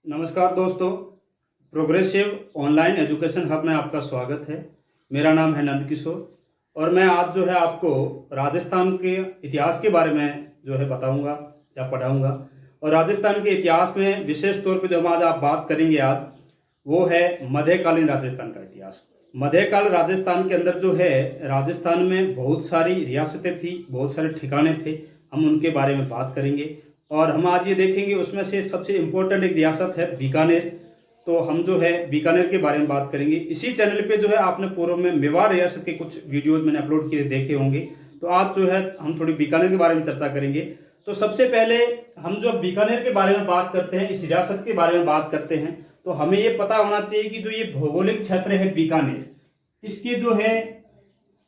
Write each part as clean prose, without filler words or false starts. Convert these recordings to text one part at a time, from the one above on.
नमस्कार दोस्तों, progressive online education hub में आपका स्वागत है। मेरा नाम है नंद किशोर और मैं आज जो है आपको राजस्थान के इतिहास के बारे में जो है बताऊंगा या पढ़ाऊंगा। और राजस्थान के इतिहास में विशेष तौर पे जो हम आज आप बात करेंगे आज वो है मध्यकालीन राजस्थान का इतिहास। मध्यकाल राजस्थान के अंदर जो है राजस्थान में बहुत सारी रियासतें थी, बहुत सारे ठिकाने थे, हम उनके बारे में बात करेंगे। और हम आज ये देखेंगे उसमें से सबसे इम्पोर्टेंट एक रियासत है बीकानेर। तो हम जो है बीकानेर के बारे में बात करेंगे। इसी चैनल पे जो है आपने पूर्व में मेवाड़ रियासत के कुछ वीडियोस मैंने अपलोड किए देखे होंगे। तो आज जो है हम थोड़ी बीकानेर के बारे में चर्चा करेंगे। तो सबसे पहले हम जो बीकानेर के बारे में बात करते हैं, इस रियासत के बारे में बात करते हैं, तो हमें ये पता होना चाहिए कि जो ये भौगोलिक क्षेत्र है बीकानेर, इसके जो है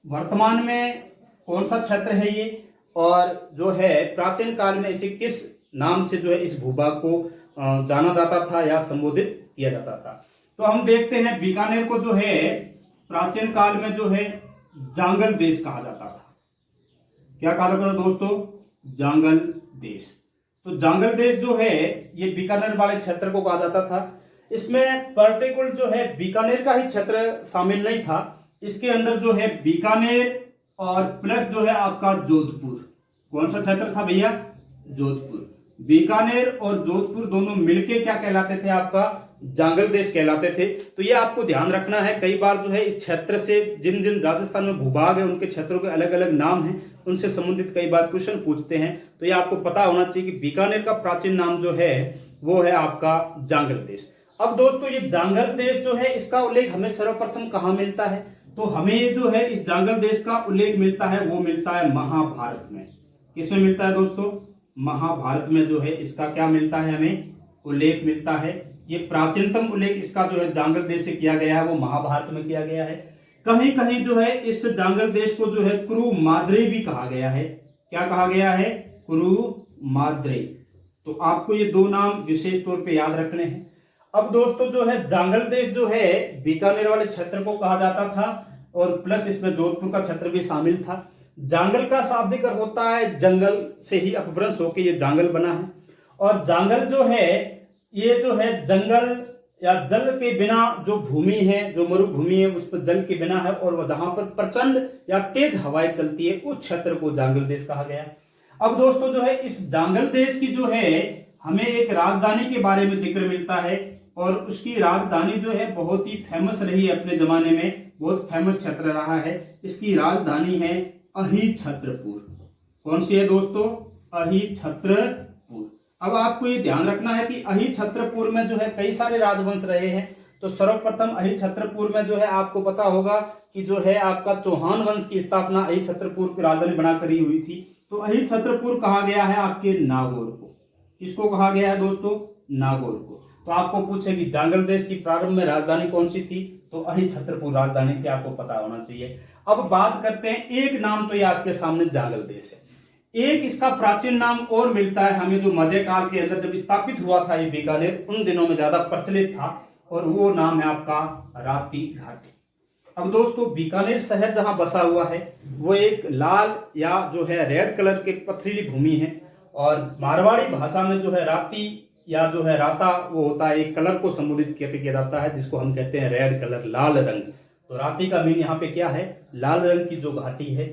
वर्तमान में कौन सा क्षेत्र है ये, और जो है प्राचीन काल में इसे किस नाम से जो है इस भूभाग को जाना जाता था या संबोधित किया जाता था। तो हम देखते हैं बीकानेर को जो है प्राचीन काल में जो है जांगल देश कहा जाता था। क्या कहा जाता था दोस्तों? जांगल देश। तो जांगल देश जो है ये बीकानेर वाले क्षेत्र को कहा जाता था। इसमें पर्टिकुलर जो है बीकानेर का ही क्षेत्र शामिल नहीं था। इसके अंदर जो है बीकानेर और प्लस जो है आपका जोधपुर, कौन सा क्षेत्र था भैया? जोधपुर। बीकानेर और जोधपुर दोनों मिलके क्या कहलाते थे? आपका जांगल देश कहलाते थे। तो ये आपको ध्यान रखना है। कई बार जो है इस क्षेत्र से जिन जिन राजस्थान में भूभाग है उनके क्षेत्रों के अलग अलग नाम हैं, उनसे संबंधित कई बार क्वेश्चन पूछते हैं। तो ये आपको पता होना चाहिए कि बीकानेर का प्राचीन नाम जो है वो है आपका जांगल देश। अब दोस्तों ये जांगल देश जो है इसका उल्लेख हमें सर्वप्रथम कहाँ मिलता है? तो हमें ये जो है इस जांगल देश का उल्लेख मिलता है, वो मिलता है महाभारत में। किसमें मिलता है दोस्तों? महाभारत में जो है इसका क्या मिलता है? हमें उल्लेख मिलता है। ये प्राचीनतम उल्लेख इसका जो है जांगल देश से किया गया है, वो महाभारत में किया गया है। कहीं कहीं जो है इस जांगल देश को जो है कुरु माद्रे भी कहा गया है। क्या कहा गया है? कुरु माद्रे। तो आपको ये दो नाम विशेष तौर पे याद रखने हैं। अब दोस्तों जो है जांगल देश जो है बीकानेर वाले क्षेत्र को कहा जाता था और प्लस इसमें जोधपुर का क्षेत्र भी शामिल था। जांगल का शाब्दिक अर्थ होता है जंगल से ही अपभ्रंश होकर ये जांगल बना है। और जांगल जो है ये जो है जंगल या जल के बिना जो भूमि है, जो मरुभूमि है, उस पर जल के बिना है और जहां पर प्रचंड या तेज हवाएं चलती है उस क्षेत्र को जांगल देश कहा गया। अब दोस्तों जो है इस जांगल देश की जो है हमें एक राजधानी के बारे में जिक्र मिलता है और उसकी राजधानी जो है बहुत ही फेमस रही है अपने जमाने में, बहुत फेमस क्षेत्र रहा है। इसकी राजधानी है अहिछत्रपुर। कौन सी है दोस्तों? अहिछत्रपुर। अब आपको ये ध्यान रखना है कि अहिछत्रपुर में जो है कई सारे राजवंश रहे हैं। तो सर्वप्रथम अहिछत्रपुर में जो है आपको पता होगा कि जो है आपका चौहान वंश की स्थापना अहिछत्रपुर की राजधानी बनाकर ही हुई थी। तो अहिछत्रपुर कहा गया है आपके नागौर को। किसको कहा गया है दोस्तों? नागौर को। तो आपको पूछे कि जांगल देश की प्रारंभ में राजधानी कौन सी थी? तो अहिछत्रपुर राजधानी थी, आपको पता होना चाहिए। अब बात करते हैं, एक नाम तो ये आपके सामने जांगल देश है, एक इसका प्राचीन नाम और मिलता है हमें जो मध्यकाल के अंदर जब स्थापित हुआ था ये बीकानेर, उन दिनों में ज्यादा प्रचलित था और वो नाम है आपका राती घाटी। अब दोस्तों बीकानेर शहर जहां बसा हुआ है वो एक लाल या जो है रेड कलर के पथरीली भूमि है और मारवाड़ी भाषा में जो है राती या जो है राता वो होता है, एक कलर को संबोधित किया जाता है जिसको हम कहते हैं रेड कलर, लाल रंग। तो राती का मीन यहाँ पे क्या है? लाल रंग की जो घाटी है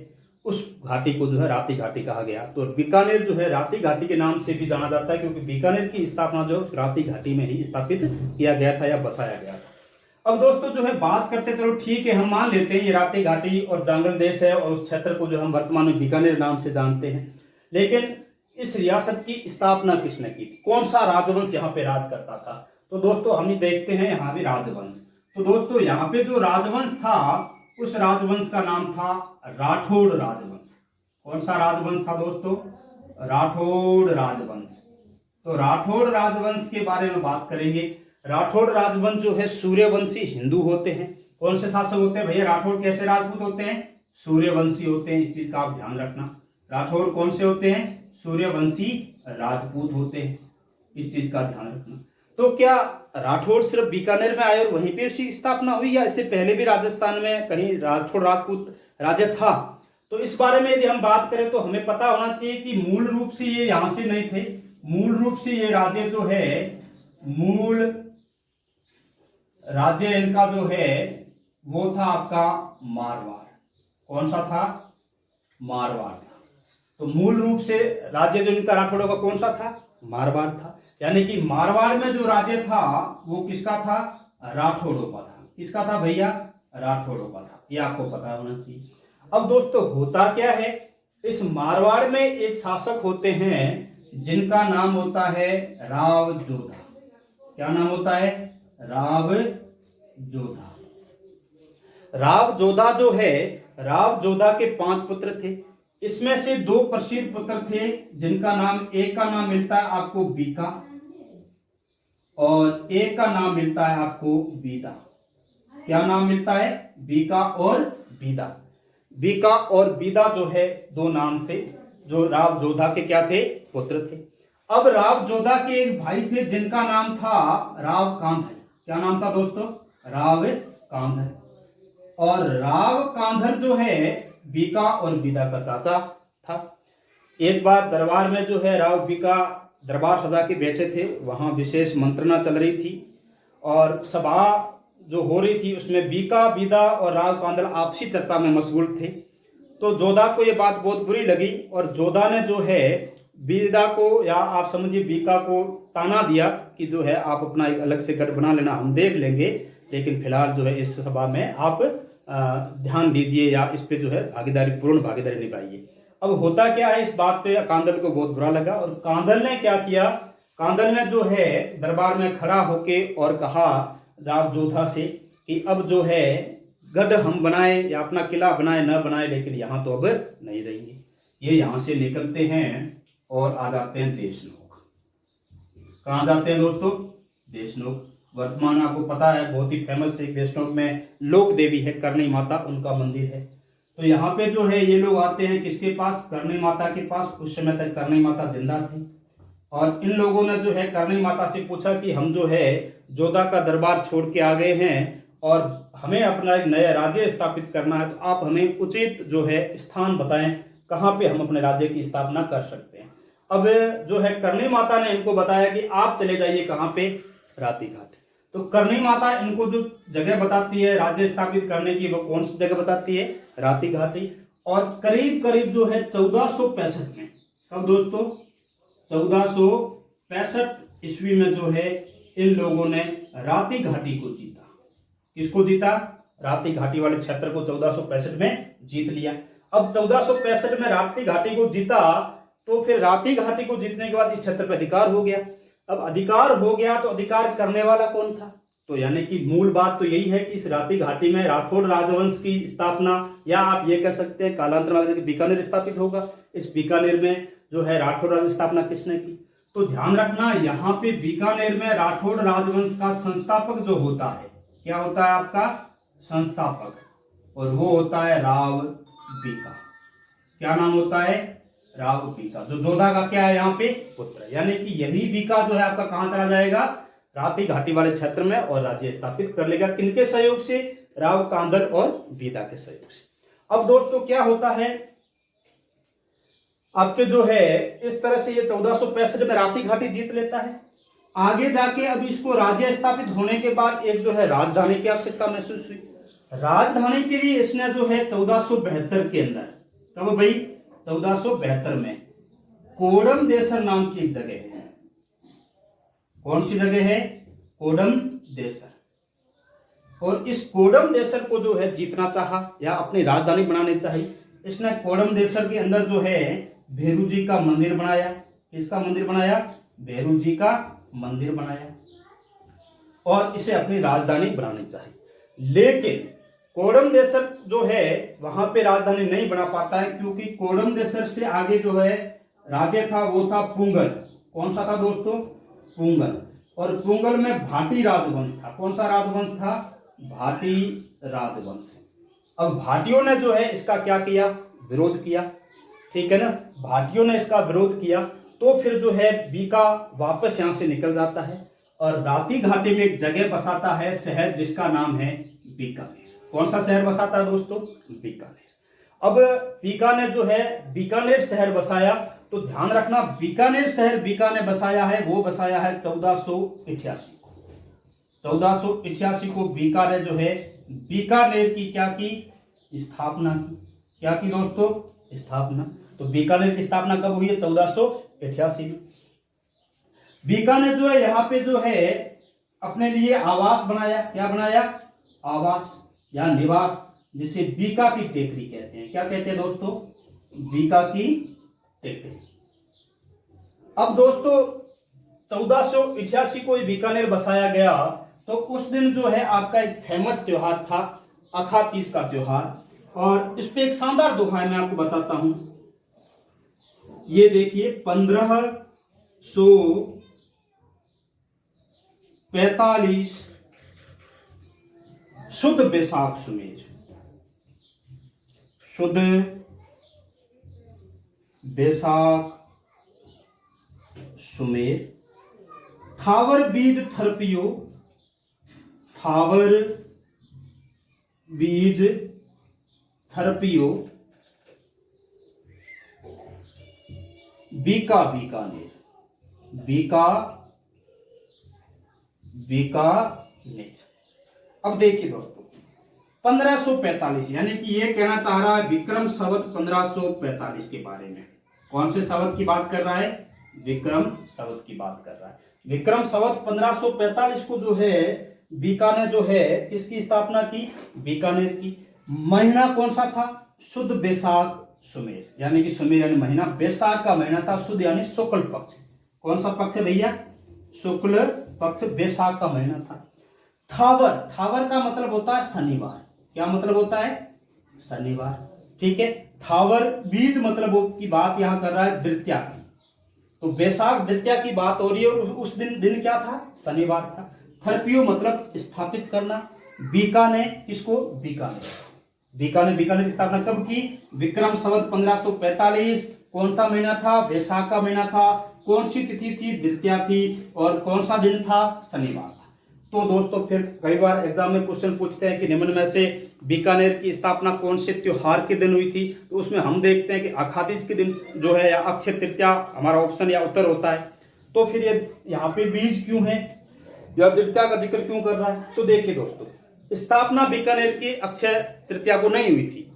उस घाटी को जो है राती घाटी कहा गया। तो बीकानेर जो है राती घाटी के नाम से भी जाना जाता है क्योंकि बीकानेर की स्थापना जो राती घाटी में ही स्थापित किया गया था या बसाया गया था। अब दोस्तों जो है बात करते, चलो ठीक है हम मान लेते हैं ये राती घाटी और जांगल देश है और उस क्षेत्र को जो हम वर्तमान में बीकानेर नाम से जानते हैं। लेकिन इस रियासत की स्थापना किसने की थी? कौन सा राजवंश यहाँ पे राज करता था? तो दोस्तों हम देखते हैं यहाँ भी राजवंश। तो दोस्तों यहाँ पे जो राजवंश था उस राजवंश का नाम था राठौड़ राजवंश। कौन सा राजवंश था दोस्तों? राठौड़ राजवंश। तो राठौड़ राजवंश के बारे में बात करेंगे। राठौड़ राजवंश जो है सूर्यवंशी हिंदू होते हैं। कौन से शासक होते हैं भैया? राठौड़ कैसे राजपूत होते हैं? सूर्यवंशी होते हैं। इस चीज का आप ध्यान रखना। राठौड़ कौन से होते हैं? सूर्यवंशी राजपूत होते हैं। इस चीज का ध्यान रखना। तो क्या राठौड़ सिर्फ बीकानेर में आए और वहीं पे उसकी स्थापना हुई या इससे पहले भी राजस्थान में कहीं राठौड़ राजपूत राज्य था? तो इस बारे में यदि हम बात करें तो हमें पता होना चाहिए कि मूल रूप से ये यहां से नहीं थे। मूल रूप से ये राज्य जो है मूल राज्य इनका जो है वो था आपका मारवाड़। कौन सा था? मारवाड़ था। तो मूल रूप से राज्य जो इनका राठौड़ों का कौन सा था? मारवाड़ था। यानी कि मारवाड़ में जो राज्य था वो किसका था? राठौड़ों का था। किसका था भैया? राठौड़ों का था। ये आपको पता होना चाहिए। अब दोस्तों होता क्या है, इस मारवाड़ में एक शासक होते हैं जिनका नाम होता है राव जोधा। क्या नाम होता है? राव जोधा। राव जोधा जो है, राव जोधा के 5 पुत्र थे। इसमें से 2 प्रसिद्ध पुत्र थे जिनका नाम, एक का नाम मिलता है आपको बीका और एक का नाम मिलता है आपको बीदा। क्या नाम मिलता है? बीका और बीदा। बीका और बीदा जो है 2 नाम थे जो राव जोधा के क्या थे? पुत्र थे। अब राव जोधा के एक भाई थे जिनका नाम था राव कांधर। क्या नाम था दोस्तों? राव कांधर। और राव कांधर जो है बीका और बीदा का चाचा था। एक बार दरबार में जो है राव बीका दरबार सजा के बैठे थे, वहां विशेष मंत्रणा चल रही थी और सभा जो हो रही थी उसमें बीका, बीदा और राव कांधर आपसी चर्चा में मशगूल थे। तो जोधा को यह बात बहुत बुरी लगी और जोधा ने जो है बीदा को, या आप समझिए बीका को, ताना दिया कि जो है आप अपना एक अलग से गढ़ बना लेना, हम देख लेंगे, लेकिन फिलहाल जो है इस सभा में आप ध्यान दीजिए या इस पे जो है पूर्ण भागीदारी निभाइए। अब होता क्या है, इस बात पे कांधल को बहुत बुरा लगा और कांधल ने क्या किया, कांधल ने जो है दरबार में खड़ा होके और कहा राव जोधा से कि अब जो है गढ़ हम बनाए या अपना किला बनाए न बनाए, लेकिन यहां तो अब नहीं रहेंगे। ये यहां से निकलते हैं और आ जाते हैं देशनोक। कहां जाते हैं दोस्तों? देशनोक। वर्तमान आपको पता है बहुत ही फेमस एक देशनोक में लोक देवी है, करणी माता, उनका मंदिर है। तो यहाँ पे जो है ये लोग आते हैं किसके पास? करणी माता के पास। उस समय तक करणी माता जिंदा थी और इन लोगों ने जो है करणी माता से पूछा कि हम जो है जोधा का दरबार छोड़ के आ गए हैं और हमें अपना एक नया राज्य स्थापित करना है, तो आप हमें उचित जो है स्थान बताएं कहाँ पे हम अपने राज्य की स्थापना कर सकते हैं। अब जो है करणी माता ने इनको बताया कि आप चले जाइए कहाँ पे? राती घाट। तो करणी माता इनको जो जगह बताती है राज्य स्थापित करने की, वो कौन सी जगह बताती है? राती घाटी। और करीब करीब जो है 1465 में, कब दोस्तों? 1465 ईस्वी में जो है इन लोगों ने राती घाटी को जीता। किसको जीता? राती घाटी वाले क्षेत्र को 1465 में जीत लिया। अब 1465 में राती घाटी को जीता तो फिर राती घाटी को जीतने के बाद इस क्षेत्र पर अधिकार हो गया। अब अधिकार हो गया तो अधिकार करने वाला कौन था? तो यानी कि मूल बात तो यही है कि इस राती घाटी में राठौड़ राजवंश की स्थापना, या आप ये कह सकते हैं कालांतर में बीकानेर स्थापित होगा। इस बीकानेर में जो है राठौड़ राज स्थापना किसने की? तो ध्यान रखना, यहाँ पे बीकानेर में राठौड़ राजवंश का संस्थापक जो होता है, क्या होता है आपका? संस्थापक, और वो होता है राव बीका। क्या नाम होता है? राव बीका, जो जोधा का क्या है यहाँ पे? पुत्र। यानी कि यही बीका जो है आपका कहां चला जाएगा? राती घाटी वाले क्षेत्र में और राज्य स्थापित कर लेगा। किनके सहयोग से? राव कांधल और बीदा के सहयोग से। अब दोस्तों क्या होता है, आपके जो है इस तरह से ये 1465 में राती घाटी जीत लेता है। आगे जाके अब इसको राज्य स्थापित होने के बाद एक जो है राजधानी की आवश्यकता महसूस हुई। राजधानी के लिए इसने जो है 1472 के अंदर, कब भाई? 1472 में कोडम देसर नाम की एक जगह है। कौन सी जगह है? कोडम देसर। और इस कोडम देसर को जो है जीतना चाहा या अपनी राजधानी बनानी चाहिए। इसने कोडम देसर के अंदर जो है भेरू जी का मंदिर बनाया। किसका मंदिर बनाया? भेरू जी का मंदिर बनाया और इसे अपनी राजधानी बनानी चाहिए। लेकिन कोडम देसर जो है वहां पे राजधानी नहीं बना पाता है, क्योंकि कोडम देसर से आगे जो है राज्य था वो था पुंगल। कौन सा था दोस्तों? पुंगल। और पुंगल में भाटी राजवंश था। कौन सा राजवंश था? भाटी राजवंश। अब भाटियों ने जो है इसका क्या किया? विरोध किया। ठीक है ना, भाटियों ने इसका विरोध किया तो फिर जो है बीका वापस यहां से निकल जाता है और राती घाटी में एक जगह बसाता है, शहर जिसका नाम है बीकानेर। कौन सा शहर बसाता है दोस्तों? बीकानेर। अब बीका ने जो है बीकानेर शहर बसाया तो ध्यान रखना, बीकानेर शहर बीकानेर बसाया है, वो बसाया है 1488 को। 1488 को बीकानेर जो है, बीकानेर की क्या की स्थापना की। क्या की दोस्तों? स्थापना। तो बीकानेर की स्थापना कब हुई है? 1488 में। बीकानेर जो है यहाँ पे जो है अपने लिए आवास बनाया। क्या बनाया? आवास या निवास, जिसे बीका की टेकरी कहते हैं। क्या कहते हैं दोस्तों? बीका की टेकरी। अब दोस्तों 1488 को बीकानेर बसाया गया, तो उस दिन जो है आपका एक फेमस त्योहार था, अखा तीज का त्योहार। और इस पे एक शानदार दोहा है, मैं आपको बताता हूं। ये देखिए, 1545 शुद्ध बैसाख सुमेर। शुद्ध बैसाख सुमेर, थावर बीज थरपियो, थावर बीज थरपियो, बीका बीकानेर, बीका बीकानेर। अब देखिए दोस्तों, 1545 यानी कि ये कहना चाह रहा है विक्रम संवत 1545 के बारे में। कौन से संवत की बात कर रहा है? विक्रम संवत की बात कर रहा है। विक्रम संवत 1545 को जो है बीकानेर जो है किसकी स्थापना की? बीकानेर की। महीना कौन सा था? शुद्ध बैसाख सुमेर, यानी कि सुमेर यानी महीना, बैसाख का महीना था, शुद्ध यानी शुक्ल पक्ष। कौन सा पक्ष है भैया? शुक्ल पक्ष, बैसाख का महीना था। थावर, थावर का मतलब होता है शनिवार। क्या मतलब होता है? शनिवार। ठीक है। थावर बीज मतलब की बात यहां कर रहा है द्वितीया की, तो बैसाख द्वितीया की बात हो रही है। उस दिन क्या था? शनिवार था। थरपियो मतलब स्थापित करना। बीकानेर किसको? बीकानेर। बीकानेर की स्थापना कब की? विक्रम संवत 1545। कौन सा महीना था? बैसाख का महीना था। कौन सी तिथि थी? द्वितीया थी। और कौन सा दिन था? शनिवार था। तो दोस्तों फिर कई बार एग्जाम में क्वेश्चन पूछते हैं कि निम्न में से बीकानेर की स्थापना कौन से त्योहार के दिन हुई थी? तो उसमें हम देखते हैं कि अखातीज के दिन जो है, या अक्षय तृतीया हमारा ऑप्शन या उत्तर होता है। तो फिर ये यहाँ पे बीज क्यों है या द्वितीया का जिक्र क्यों कर रहा है? तो देखिए दोस्तों, स्थापना बीकानेर की अक्षय तृतीया को नहीं हुई थी।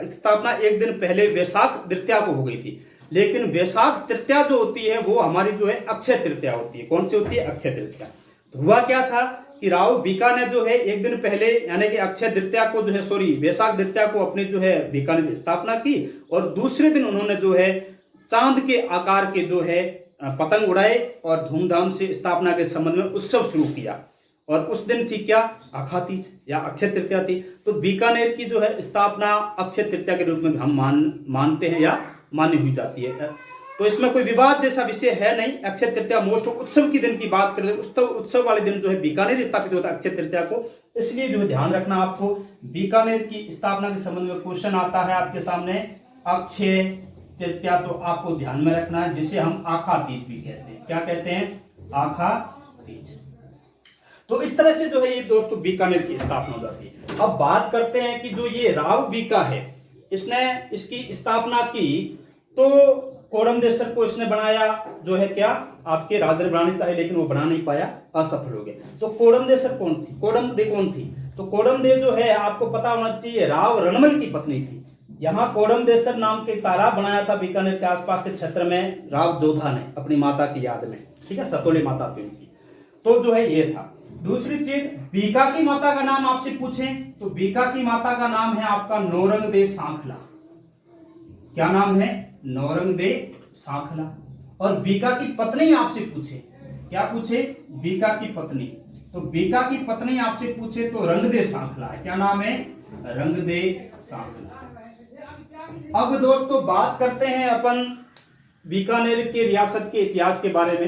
स्थापना एक दिन पहले वैशाख तृतीया को हो गई थी, लेकिन वैशाख तृतीया जो होती है वो हमारी जो है अक्षय तृतीया होती है। कौन सी होती है? अक्षय तृतीया। तो हुआ क्या था कि राव बीकानेर जो है एक दिन पहले यानी कि अक्षय तृतीया को जो है, सॉरी वैशाख तृतीया को अपनी जो है बीकानेर की स्थापना की, और दूसरे दिन उन्होंने जो है चांद के आकार के जो है पतंग उड़ाए और धूमधाम से स्थापना के संबंध में उत्सव शुरू किया। और उस दिन थी क्या? अखातीज या अक्षय तृतीया थी। तो बीकानेर की जो है स्थापना अक्षय तृतीया के रूप में हम मानते हैं या मानी हुई जाती है। तो इसमें कोई विवाद जैसा विषय है नहीं। अक्षय तृतीया मोस्ट उत्सव की दिन की बात करें, उत्सव वाले दिन जो है बीकानेर स्थापित होता है अक्षय तृतीया को। इसलिए जो है ध्यान रखना आपको, बीकानेर की स्थापना के संबंध में क्वेश्चन आता है आपके सामने अक्षय तृतीया, तो आपको ध्यान में रखना है, जिसे हम आखा तीज भी कहते हैं। क्या कहते हैं? आखा तीज। तो इस तरह से जो है ये दोस्तों बीकानेर की स्थापना हो जाती है। अब बात करते हैं कि जो ये राव बीका है, इसने इसकी स्थापना की तो कोडमदेसर को इसने बनाया जो है क्या? आपके राजा ने बनानी चाहे, लेकिन वो बना नहीं पाया, असफल हो गया। तो कोडमदेसर कौन थी? कोडमदे कौन थी? तो कोडमदे जो है आपको पता होना चाहिए राव रणमल की पत्नी थी। यहाँ कोडमदेसर नाम के तालाब बनाया था बीकानेर के आसपास के क्षेत्र में राव जोधा ने अपनी माता की याद में। ठीक है, सतोली माता थी उनकी। तो जो है ये था। दूसरी चीज, बीका की माता का नाम आपसे पूछें तो बीका की माता का नाम है आपका नौरंग दे सांखला। क्या नाम है? नौरंग दे सांखला। और बीका की पत्नी आपसे पूछे, क्या पूछे? बीका की पत्नी। तो बीका की पत्नी आपसे पूछे तो रंग दे सांखला है। क्या नाम है? रंग दे सांखला। अब दोस्तों बात करते हैं अपन बीकानेर के रियासत के इतिहास के बारे में।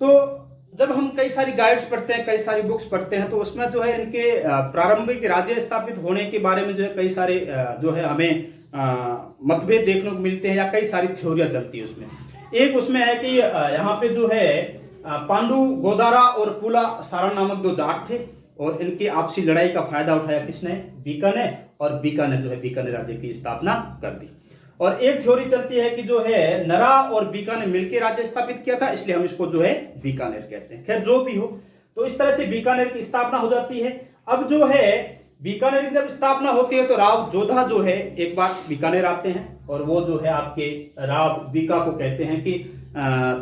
तो जब हम कई सारी गाइड्स पढ़ते हैं, कई सारी बुक्स पढ़ते हैं, तो उसमें जो है इनके प्रारंभिक राज्य स्थापित होने के बारे में जो है कई सारे जो है हमें मतभेद देखने को मिलते हैं, या कई सारी थ्योरियां चलती है उसमें। एक उसमें है कि यहाँ पे जो है पांडु, गोदारा और पुला सारण नामक दो जाट थे, और इनकी आपसी लड़ाई का फायदा उठाया किसने? बीका ने। और बीका ने जो है बीकानेर राज्य की स्थापना कर दी। और एक थ्योरी चलती है कि जो है नरा और बीका ने मिलकर राज्य स्थापित किया था, इसलिए हम इसको जो है बीकानेर कहते हैं। खैर जो भी हो, तो इस तरह से बीकानेर की स्थापना हो जाती है। अब जो है बीकानेर की जब स्थापना होती है तो राव जोधा जो है एक बार बीकानेर आते हैं और वो जो है आपके राव बीका को कहते हैं कि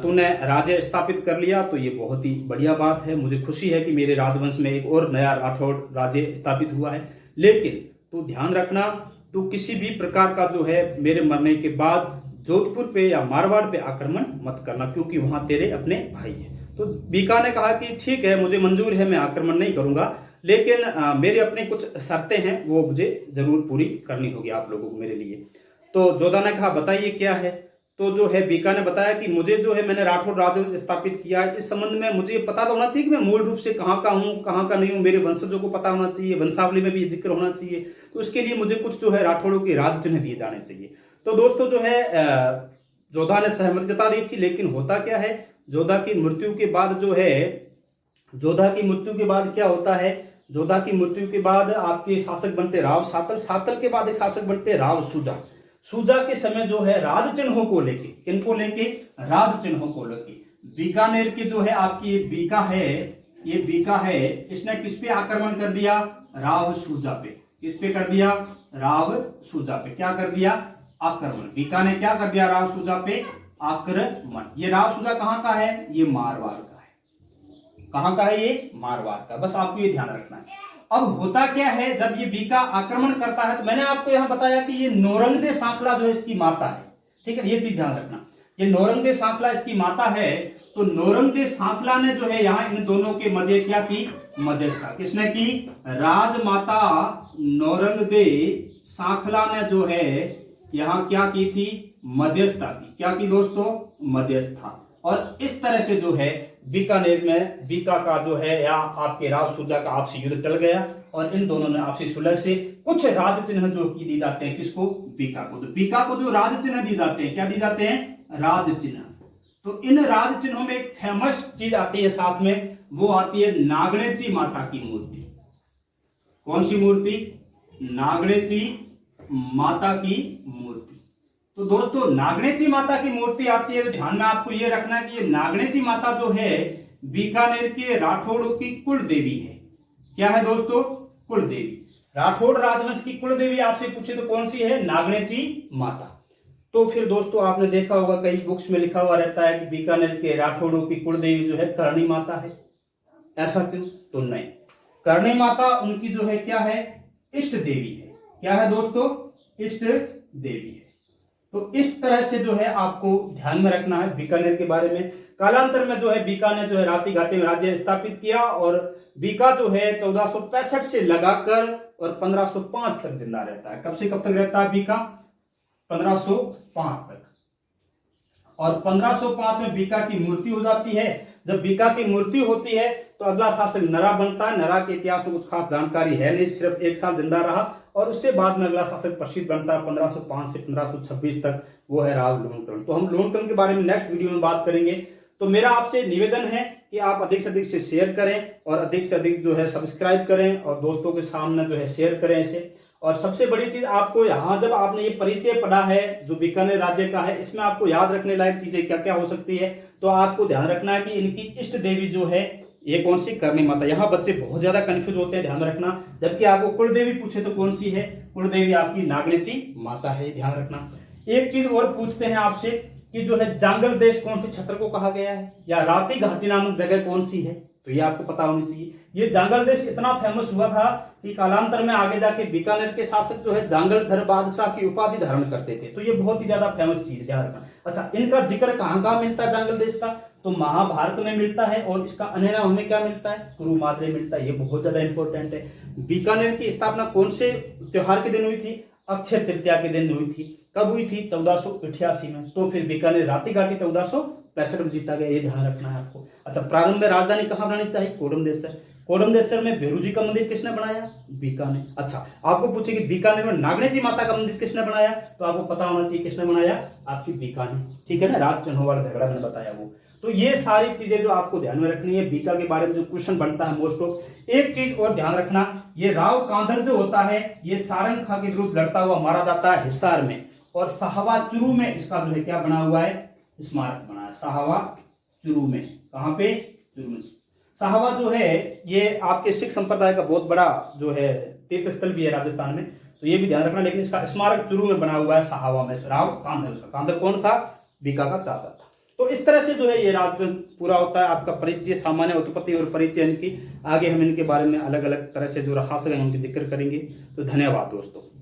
तूने राज्य स्थापित कर लिया तो ये बहुत ही बढ़िया बात है, मुझे खुशी है कि मेरे राजवंश में एक और नया राठौड़ राज्य स्थापित हुआ है, लेकिन तू ध्यान रखना तू किसी भी प्रकार का जो है मेरे मरने के बाद जोधपुर पे या मारवाड़ पे आक्रमण मत करना, क्योंकि वहां तेरे अपने भाई है। तो बीका ने कहा कि ठीक है, मुझे मंजूर है, मैं आक्रमण नहीं करूंगा, लेकिन मेरे अपने कुछ शर्तें हैं वो मुझे जरूर पूरी करनी होगी आप लोगों को मेरे लिए। तो जोधा ने कहा बताइए क्या है। तो जो है बीका ने बताया कि मुझे जो है मैंने राठौड़ राज्य स्थापित किया है, इस संबंध में मुझे पता तो होना चाहिए कि मैं मूल रूप से कहाँ का हूँ कहाँ का नहीं हूँ, मेरे वंशजों को पता होना चाहिए, वंशावली में भी जिक्र होना चाहिए, तो उसके लिए मुझे कुछ जो है राठौड़ों के राज चिन्ह दिए जाने चाहिए। तो दोस्तों जो है जोधा ने सहमति जता दी थी, लेकिन होता क्या है, जोधा की मृत्यु के बाद जो है जोधा की मृत्यु के बाद क्या होता है, जोधा की मृत्यु के बाद आपके शासक बनते राव सातल, सातल के बाद एक शासक बनते राव सुजा। सुजा के समय जो है राज चिन्हों को लेके, किनको लेके, राज चिन्हों को लेके बीकानेर के जो है आपकी बीका है, ये बीका है, इसने किस पे आक्रमण कर दिया, राव सुजा पे। किस पे कर दिया, राव सुजा पे क्या कर दिया, आक्रमण। बीका ने क्या कर दिया, राव सुजा पे आक्रमण। ये राव सुजा कहां का है, ये मारवाड़ का है। कहां का है, ये मारवाड़ का, बस आपको ये ध्यान रखना है। अब होता क्या है, जब ये बीका आक्रमण करता है तो मैंने आपको यहां बताया कि ये नौरंगदे सांखला जो इसकी माता है, ठीक है, ये चीज ध्यान रखना, ये नौरंगदे सांखला इसकी माता है। तो नौरंगदे सांखला ने जो है यहाँ इन दोनों के मध्य क्या की, मध्यस्थता किसने की, राजमाता नौरंगदे सांखला ने जो है यहाँ क्या की थी, मध्यस्थता की। क्या की दोस्तों, मध्यस्थता। और इस तरह से जो है बीकानेर में बीका का जो है या आपके राव सुजा का आपसी युद्ध टल गया और इन दोनों ने आपसी सुलह से कुछ राज चिन्ह जो की दी जाते हैं, किसको, बीका को। तो बीका को जो राज चिन्ह दी जाते हैं, क्या दी जाते हैं, राज चिन्ह। तो इन राज चिन्हों में एक फेमस चीज आती है साथ में, वो आती है नागणेची माता की मूर्ति। कौन सी मूर्ति, नागणेची माता की मूर्ति। तो दोस्तों नागणेची माता की मूर्ति आती है तो ध्यान में आपको यह रखना है कि ये नागणेची माता जो है बीकानेर के राठौड़ों की कुल देवी है। क्या है दोस्तों, कुल देवी। राठौड़ राजवंश की कुल देवी आपसे पूछे तो कौन सी है, नागणेची माता। तो फिर दोस्तों आपने देखा होगा कई बुक्स में लिखा हुआ रहता है कि बीकानेर के राठौड़ों की कुल देवी जो है करणी माता है। ऐसा क्यों, तो नहीं, करणी माता उनकी जो है क्या है, इष्ट देवी है। क्या है दोस्तों, इष्ट देवी है। तो इस तरह से जो है आपको ध्यान में रखना है बीकानेर के बारे में। कालांतर में जो है बीका ने जो है राती घाटी में राज्य स्थापित किया और बीका जो है 1465 से लगाकर और 1505 तक जिंदा रहता है। कब से कब तक रहता है बीका, 1505 तक। और 1505 में बीका की मृत्यु हो जाती है। जब बीका की मृत्यु होती है तो अगला शासक नरा बनता है। नरा के इतिहास में कुछ खास जानकारी है नहीं, सिर्फ एक साल जिंदा रहा और उससे बाद में अगला शासक प्रसिद्ध बनता है 1505 से 1526 तक, वो है राव लूणकरण। तो हम लूणकरण के बारे में नेक्स्ट वीडियो में बात करेंगे। तो मेरा आपसे निवेदन है कि आप अधिक से अधिक से शेयर करें और अधिक से अधिक जो है सब्सक्राइब करें और दोस्तों के सामने जो है शेयर करें इसे। और सबसे बड़ी चीज आपको यहाँ जब आपने ये परिचय पढ़ा है जो बीकानेर राज्य का है, इसमें आपको याद रखने लायक चीजें क्या क्या हो सकती है, तो आपको ध्यान रखना है कि इनकी इष्ट देवी जो है ये कौन सी, करणी माता। यहाँ बच्चे बहुत ज्यादा कंफ्यूज होते हैं, ध्यान रखना। जबकि आपको कुल देवी पूछे तो कौन सी है, कुल देवी आपकी नागणेची माता है, ध्यान रखना। एक चीज और पूछते हैं आपसे कि जो है जांगल देश कौन से क्षेत्र को कहा गया है या राती घाटी नामक जगह कौन सी है, तो ये आपको पता होनी चाहिए। ये जांगल देश इतना फेमस हुआ था कि कालांतर में आगे जाके बीकानेर के शासक जो है जांगलधर बादशाह की उपाधि धारण करते थे। तो ये बहुत ही ज्यादा फेमस चीज, ध्यान रखना। अच्छा, इनका जिक्र कहां कहां मिलता है जांगल देश का, तो महाभारत में मिलता है और इसका अन्य नाम हमें क्या मिलता है, कुरुमात्रे मिलता है। ये बहुत ज्यादा इंपॉर्टेंट है। बीकानेर की स्थापना कौन से त्योहार के दिन हुई थी, अक्षय तृतीया के दिन हुई थी। कब हुई थी, 1488 में। तो फिर बीकानेर राती घाटी 1465 में जीता गया, ये ध्यान रखना है आपको। अच्छा, प्रारंभ में राजधानी कहां बनानी चाहिए, कोडमदेसर। कोडमदेसर में भेरू जी का मंदिर किसने बनाया, बीका ने। अच्छा, आपको पूछे कि बीकानेर में नागणेची माता का मंदिर किसने बनाया, तो आपको पता होना चाहिए किसने बनाया, आपकी बीका ने। ठीक है ना, राज चिन्हों वाला झगड़ा मैंने बताया वो। तो ये सारी चीजें जो आपको ध्यान में रखनी है, बीका के बारे में जो क्वेश्चन बनता है मोस्ट ऑफ। एक चीज और ध्यान रखना, ये राव कांधर जो होता है ये सारंग खां के विरुद्ध लड़ता हुआ मारा जाता है हिसार में। और साहवा चुरू में इसका जो है क्या बना हुआ है, स्मारक बना है साहवा चुरू में। कहां पे, चुरू में। साहवा जो है ये आपके सिख संप्रदाय का बहुत बड़ा जो है तीर्थ स्थल भी है राजस्थान में, तो ये भी ध्यान रखना। लेकिन इसका स्मारक चुरू में बना हुआ है साहवा में, राव कांधल का। कांधल कौन था, बीका का चाचा था। तो इस तरह से जो है ये राजवंश पूरा होता है। आपका परिचय, सामान्य उत्पत्ति और परिचय इनकी, आगे हम इनके बारे में अलग अलग तरह से जो रहा सकें उनके जिक्र करेंगे। तो धन्यवाद दोस्तों।